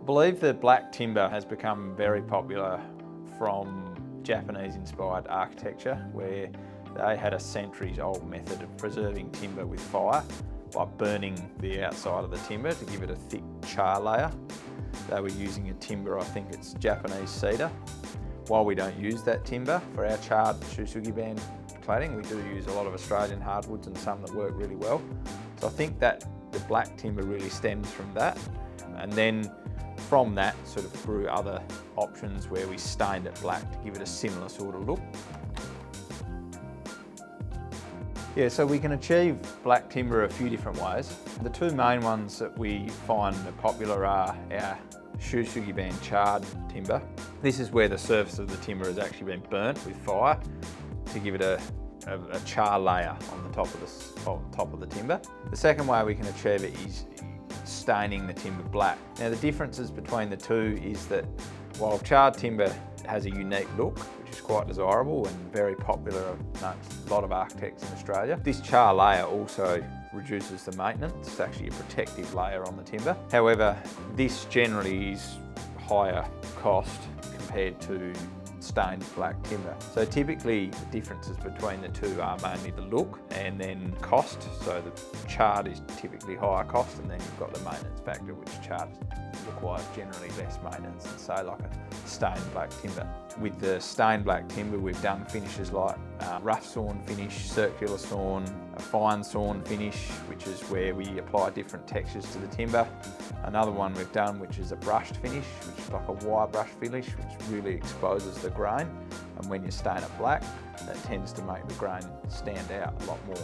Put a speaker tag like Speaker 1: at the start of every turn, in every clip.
Speaker 1: believe that black timber has become very popular from Japanese-inspired architecture, where they had a centuries-old method of preserving timber with fire by burning the outside of the timber to give it a thick char layer. They were using a timber, I think it's Japanese cedar. While we don't use that timber for our charred Shou Sugi Ban cladding, we do use a lot of Australian hardwoods and some that work really well. So I think that the black timber really stems from that. And then from that sort of grew other options where we stained it black to give it a similar sort of look. Yeah, so we can achieve black timber a few different ways. The two main ones that we find are popular are our Shou Sugi Ban charred timber. This is where the surface of the timber has actually been burnt with fire to give it a char layer on the top of the timber. The second way we can achieve it is staining the timber black. Now the differences between the two is that while charred timber has a unique look, which is quite desirable and very popular amongst a lot of architects in Australia, this char layer also reduces the maintenance. It's actually a protective layer on the timber. However, this generally is higher cost compared to stained black timber. So typically the differences between the two are mainly the look and then cost. So the charred is typically higher cost, and then you've got the maintenance factor, which charred requires generally less maintenance than say like a stained black timber. With the stained black timber we've done finishes like rough sawn finish, circular sawn, a fine sawn finish, which is where we apply different textures to the timber. Another one we've done which is a brushed finish, which is like a wire brush finish, which really exposes the grain, and when you stain it black that tends to make the grain stand out a lot more.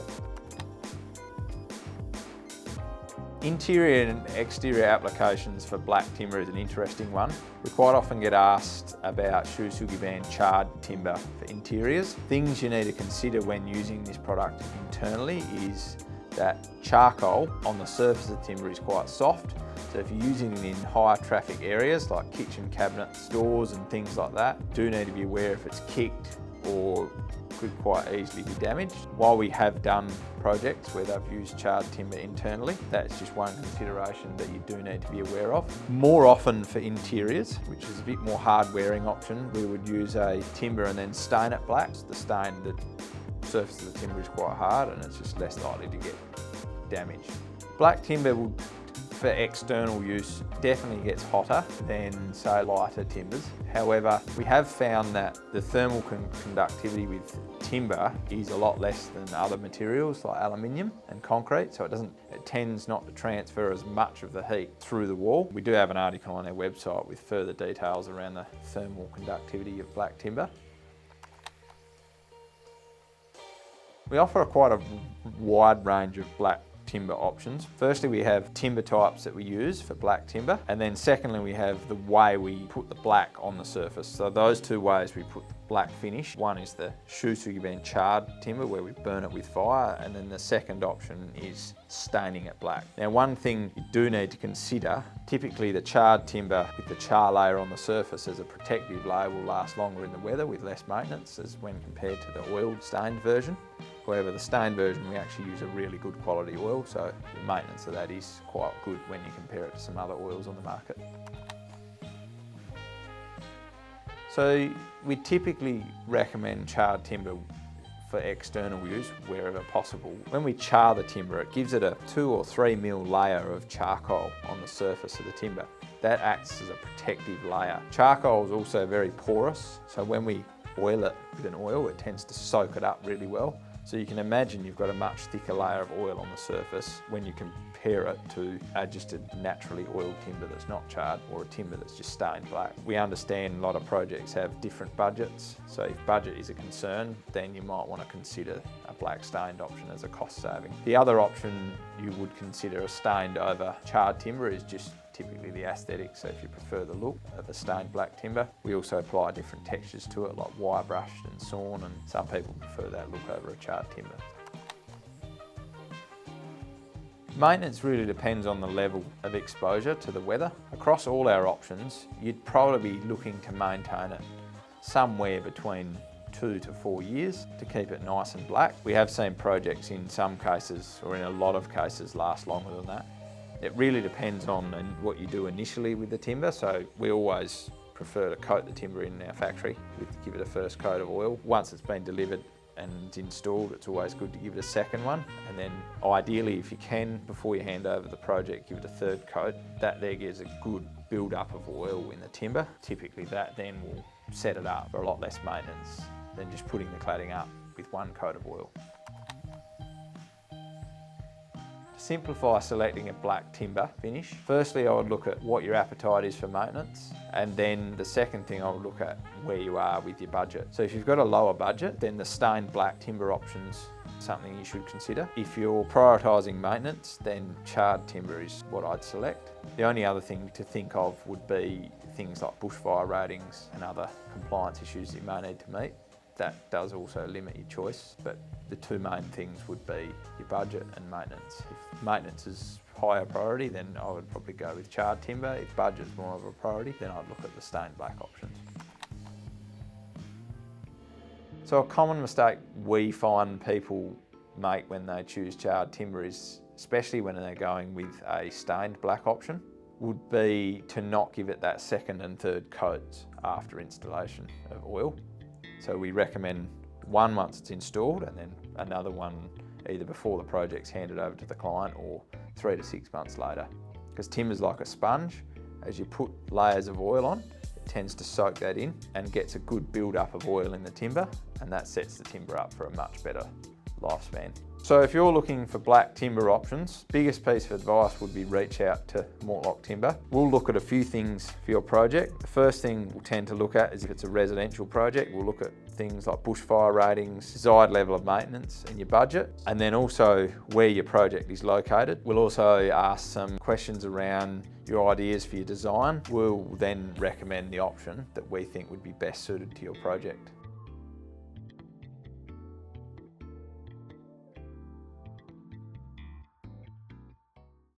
Speaker 1: Interior and exterior applications for black timber is an interesting one. We quite often get asked about Shou Sugi Ban charred timber for interiors. Things you need to consider when using this product internally is that charcoal on the surface of the timber is quite soft. So if you're using it in higher traffic areas like kitchen cabinets, doors and things like that, do need to be aware if it's kicked or could quite easily be damaged. While we have done projects where they've used charred timber internally, that's just one consideration that you do need to be aware of. More often for interiors, which is a bit more hard wearing option, we would use a timber and then stain it black. The the surface of the timber is quite hard and it's just less likely to get damaged. Black timber will, for external use, definitely gets hotter than say lighter timbers. However, we have found that the thermal conductivity with timber is a lot less than other materials like aluminium and concrete, so it tends not to transfer as much of the heat through the wall. We do have an article on our website with further details around the thermal conductivity of black timber. We offer quite a wide range of black timber options. Firstly, we have timber types that we use for black timber, and then secondly we have the way we put the black on the surface. So those two ways we put the black finish. One is the Shou Sugi Ban charred timber where we burn it with fire, and then the second option is staining it black. Now one thing you do need to consider, typically the charred timber with the char layer on the surface as a protective layer will last longer in the weather with less maintenance as when compared to the oiled stained version. However, the stained version, we actually use a really good quality oil, so the maintenance of that is quite good when you compare it to some other oils on the market. So we typically recommend charred timber for external use wherever possible. When we char the timber, it gives it a 2 or 3 mil layer of charcoal on the surface of the timber. That acts as a protective layer. Charcoal is also very porous, so when we oil it with an oil, it tends to soak it up really well. So you can imagine you've got a much thicker layer of oil on the surface when you compare it to just a naturally oiled timber that's not charred or a timber that's just stained black. We understand a lot of projects have different budgets, so if budget is a concern, then you might want to consider a black stained option as a cost saving. The other option you would consider a stained over charred timber is just typically the aesthetic, so if you prefer the look of a stained black timber. We also apply different textures to it like wire brushed and sawn, and some people prefer that look over a charred timber. Maintenance really depends on the level of exposure to the weather. Across all our options, you'd probably be looking to maintain it somewhere between 2 to 4 years to keep it nice and black. We have seen projects in some cases, or in a lot of cases, last longer than that. It really depends on what you do initially with the timber. So we always prefer to coat the timber in our factory, give it a first coat of oil. Once it's been delivered and installed, it's always good to give it a second one. And then ideally, if you can, before you hand over the project, give it a third coat. That there gives a good build-up of oil in the timber. Typically that then will set it up for a lot less maintenance than just putting the cladding up with one coat of oil. Simplify selecting a black timber finish. Firstly, I would look at what your appetite is for maintenance, and then the second thing I would look at where you are with your budget. So if you've got a lower budget, then the stained black timber option's something you should consider. If you're prioritising maintenance, then charred timber is what I'd select. The only other thing to think of would be things like bushfire ratings and other compliance issues that you may need to meet. That does also limit your choice, but the two main things would be your budget and maintenance. If maintenance is higher priority, then I would probably go with charred timber. If budget's more of a priority, then I'd look at the stained black options. So a common mistake we find people make when they choose charred timber is, especially when they're going with a stained black option, would be to not give it that second and third coats after installation of oil. So we recommend one once it's installed, and then another one either before the project's handed over to the client or 3 to 6 months later. Because timber's like a sponge. As you put layers of oil on, it tends to soak that in and gets a good build-up of oil in the timber, and that sets the timber up for a much better lifespan. So if you're looking for black timber options, biggest piece of advice would be reach out to Mortlock Timber. We'll look at a few things for your project. The first thing we'll tend to look at is if it's a residential project, we'll look at things like bushfire ratings, desired level of maintenance and your budget, and then also where your project is located. We'll also ask some questions around your ideas for your design. We'll then recommend the option that we think would be best suited to your project.